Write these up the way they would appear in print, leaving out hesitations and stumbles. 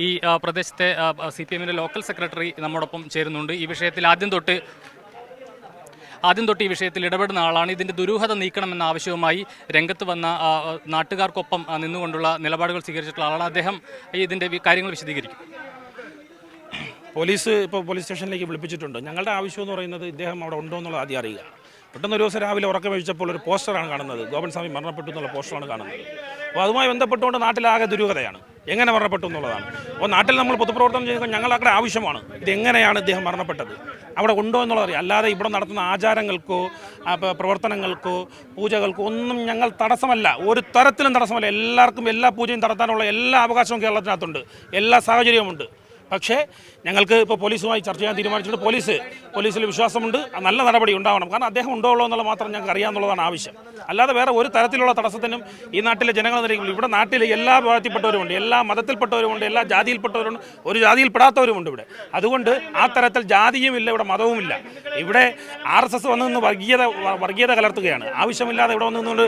ഈ പ്രദേശത്തെ CPM-ന്റെ local secretary നമ്മോടൊപ്പം ചേരുന്നുണ്ട്. ഈ വിഷയത്തിൽ ആദ്യം തൊട്ട് ഈ വിഷയത്തിൽ ഇടപെടുന്ന ആളാണ്. ഇതിൻ്റെ ദുരൂഹത നീക്കണമെന്ന ആവശ്യവുമായി രംഗത്ത് വന്ന നാട്ടുകാർക്കൊപ്പം നിന്നുകൊണ്ടുള്ള നിലപാടുകൾ സ്വീകരിച്ചിട്ടുള്ള ആളാണ് അദ്ദേഹം. ഇതിൻ്റെ കാര്യങ്ങൾ വിശദീകരിക്കും. പോലീസ് ഇപ്പോൾ പോലീസ് സ്റ്റേഷനിലേക്ക് വിളിപ്പിച്ചിട്ടുണ്ട്. ഞങ്ങളുടെ ആവശ്യം എന്ന് പറയുന്നത് ഇദ്ദേഹം അവിടെ ഉണ്ടോ എന്നുള്ളത് ആദ്യം അറിയുക. പെട്ടെന്ന് ഒരു ദിവസം രാവിലെ ഉറക്കം വീഴ്ചപ്പോൾ ഒരു പോസ്റ്ററാണ് കാണുന്നത്, ഗോപൻ സ്വാമി മരണപ്പെട്ടു എന്നുള്ള പോസ്റ്ററാണ് കാണുന്നത്. അപ്പോൾ അതുമായി ബന്ധപ്പെട്ടുകൊണ്ട് നാട്ടിലാകെ ദുരൂഹതയാണ്, എങ്ങനെ മരണപ്പെട്ടു എന്നുള്ളതാണ്. അപ്പോൾ നാട്ടിൽ നമ്മൾ പൊതുപ്രവർത്തനം ചെയ്യുമ്പോൾ ഞങ്ങളുടെ ആവശ്യമാണ് ഇതെങ്ങനെയാണ് ഇദ്ദേഹം മരണപ്പെട്ടത്, അവിടെ ഉണ്ടോ എന്നുള്ളത് അറിയാം. അല്ലാതെ ഇവിടെ നടത്തുന്ന ആചാരങ്ങൾക്കോ പ്രവർത്തനങ്ങൾക്കോ പൂജകൾക്കോ ഒന്നും ഞങ്ങൾ തടസ്സമല്ല, ഒരു തരത്തിലും തടസ്സമല്ല. എല്ലാവർക്കും എല്ലാ പൂജയും നടത്താനുള്ള എല്ലാ അവകാശവും കേരളത്തിനകത്തുണ്ട്, എല്ലാ സാഹചര്യവുമുണ്ട്. പക്ഷേ ഞങ്ങൾക്ക് ഇപ്പോൾ പോലീസുമായി ചർച്ച ചെയ്യാൻ തീരുമാനിച്ചിട്ടുണ്ട്. പോലീസിൽ വിശ്വാസമുണ്ട്, നല്ല നടപടി ഉണ്ടാവണം. കാരണം അദ്ദേഹം ഉണ്ടോ എന്നുള്ള മാത്രം ഞങ്ങൾക്ക് അറിയാമെന്നുള്ളതാണ് ആവശ്യം. അല്ലാതെ വേറെ ഒരു തരത്തിലുള്ള തടസ്സത്തിനും ഈ നാട്ടിലെ ജനങ്ങൾ നിലയ്ക്കുമ്പോൾ ഇവിടെ നാട്ടിലെ എല്ലാ വിഭാഗത്തിൽപ്പെട്ടവരുമുണ്ട്, എല്ലാ മതത്തിൽപ്പെട്ടവരുമുണ്ട്, എല്ലാ ജാതിയിൽപ്പെട്ടവരുണ്ട്, ഒരു ജാതിയിൽപ്പെടാത്തവരുമുണ്ട് ഇവിടെ. അതുകൊണ്ട് ആ തരത്തിൽ ജാതിയുമില്ല, ഇവിടെ മതവുമില്ല. ഇവിടെ RSS വന്നു നിന്ന് വർഗീയത കലർത്തുകയാണ്. ആവശ്യമില്ലാതെ ഇവിടെ വന്നു നിന്നുകൊണ്ട്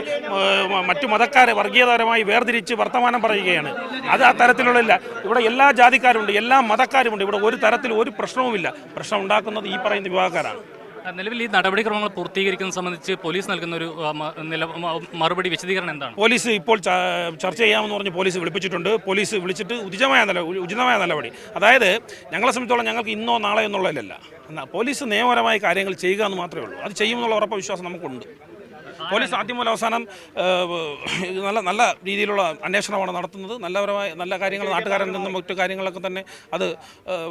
മറ്റു മതക്കാരെ വർഗീയതപരമായി വേർതിരിച്ച് വർത്തമാനം പറയുകയാണ്. അത് ആ തരത്തിലുള്ള ഇവിടെ എല്ലാ ജാതിക്കാരുമുണ്ട്, എല്ലാ മതക്കാരുമുണ്ട്. ഇവിടെ ഒരു തരത്തിൽ ഒരു പ്രശ്നവുമില്ല. പ്രശ്നം ഉണ്ടാക്കുന്നത് ഈ പറയുന്ന വിഭാഗക്കാരാണ്. നിലവിൽ ഈ നടപടിക്രമങ്ങൾ പൂർത്തീകരിക്കുന്നത് സംബന്ധിച്ച് പോലീസ് നൽകുന്ന ഒരു മറുപടി വിശദീകരണം എന്താണ്? പോലീസ് ഇപ്പോൾ ചർച്ച ചെയ്യാമെന്ന് പറഞ്ഞ് പോലീസ് വിളിപ്പിച്ചിട്ടുണ്ട്. പോലീസ് വിളിച്ചിട്ട് ഉചിതമായ നടപടി, അതായത് ഞങ്ങളെ സംബന്ധിച്ചോളം ഞങ്ങൾക്ക് ഇന്നോ നാളെയോ എന്നുള്ളതിലല്ല, എന്നാൽ പോലീസ് നിയമപരമായ കാര്യങ്ങൾ ചെയ്യുക എന്ന് മാത്രമേ ഉള്ളൂ. അത് ചെയ്യുമെന്നുള്ള ഉറപ്പ് വിശ്വാസം നമുക്കുണ്ട്. പോലീസ് ആദ്യം മുതൽ അവസാനം നല്ല രീതിയിലുള്ള അന്വേഷണമാണ് നടത്തുന്നത്. നല്ല കാര്യങ്ങൾ നാട്ടുകാരിൽ നിന്നും മറ്റു കാര്യങ്ങളൊക്കെ തന്നെ അത്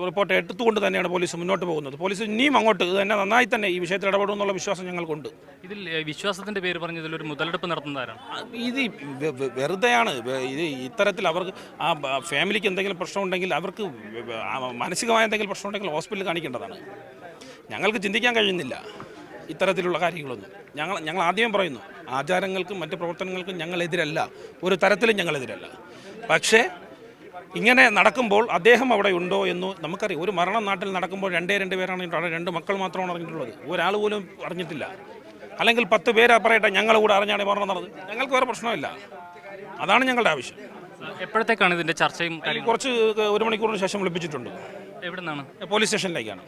റിപ്പോർട്ട് എടുത്തുകൊണ്ട് തന്നെയാണ് പോലീസ് മുന്നോട്ട് പോകുന്നത്. പോലീസ് ഇനിയും അങ്ങോട്ട് ഇത് തന്നെ നന്നായി തന്നെ ഈ വിഷയത്തിൽ ഇടപെടുമെന്നുള്ള വിശ്വാസം ഞങ്ങൾക്കുണ്ട്. ഇതിൽ വിശ്വാസത്തിൻ്റെ പേര് പറഞ്ഞതിലൊരു മുതലെടുപ്പ് നടത്തുന്നതാരാണ്? ഇത് വെറുതെയാണ്. ഇത് ഇത്തരത്തിൽ അവർക്ക് ആ ഫാമിലിക്ക് എന്തെങ്കിലും പ്രശ്നമുണ്ടെങ്കിൽ, അവർക്ക് മാനസികമായ എന്തെങ്കിലും പ്രശ്നമുണ്ടെങ്കിൽ ഹോസ്പിറ്റലിൽ കാണിക്കേണ്ടതാണ്. ഞങ്ങൾക്ക് ചിന്തിക്കാൻ കഴിയുന്നില്ല ഇത്തരത്തിലുള്ള കാര്യങ്ങളൊന്നും. ഞങ്ങൾ ആദ്യം പറയുന്നു, ആചാരങ്ങൾക്കും മറ്റ് പ്രവർത്തനങ്ങൾക്കും ഞങ്ങളെതിരല്ല, ഒരു തരത്തിലും ഞങ്ങളെതിരല്ല. പക്ഷേ ഇങ്ങനെ നടക്കുമ്പോൾ അദ്ദേഹം അവിടെ ഉണ്ടോ എന്ന് നമുക്കറിയാം. ഒരു മരണം നാട്ടിൽ നടക്കുമ്പോൾ രണ്ട് പേരാണ്, 2 മക്കൾ മാത്രമാണ് അറിഞ്ഞിട്ടുള്ളത്, ഒരാൾ പോലും അറിഞ്ഞിട്ടില്ല. അല്ലെങ്കിൽ 10 പേര് പറയട്ടെ, ഞങ്ങൾ കൂടെ അറിഞ്ഞാണ് മരണം നടന്നത്, ഞങ്ങൾക്ക് വേറെ പ്രശ്നമില്ല. അതാണ് ഞങ്ങളുടെ ആവശ്യം. എപ്പോഴത്തേക്കാണ് ഇതിൻ്റെ ചർച്ചയും? കുറച്ച് 1 മണിക്കൂറിന് ശേഷം വിളിപ്പിച്ചിട്ടുണ്ട്. എവിടെ നിന്നാണ്? പോലീസ് സ്റ്റേഷനിലേക്കാണ്.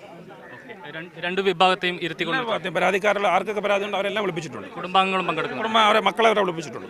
രണ്ട് വിഭാഗത്തെയും ഇരുത്തിക്കൊണ്ട് പരാതിക്കാരുള്ള ആർക്കൊക്കെ പരാതി ഉണ്ട് അവരെല്ലാം വിളിപ്പിച്ചിട്ടുണ്ട്. കുടുംബാംഗങ്ങളും പങ്കെടുക്കുന്നു, അവരെ മക്കളെ അവരെ വിളിപ്പിച്ചിട്ടുണ്ട്.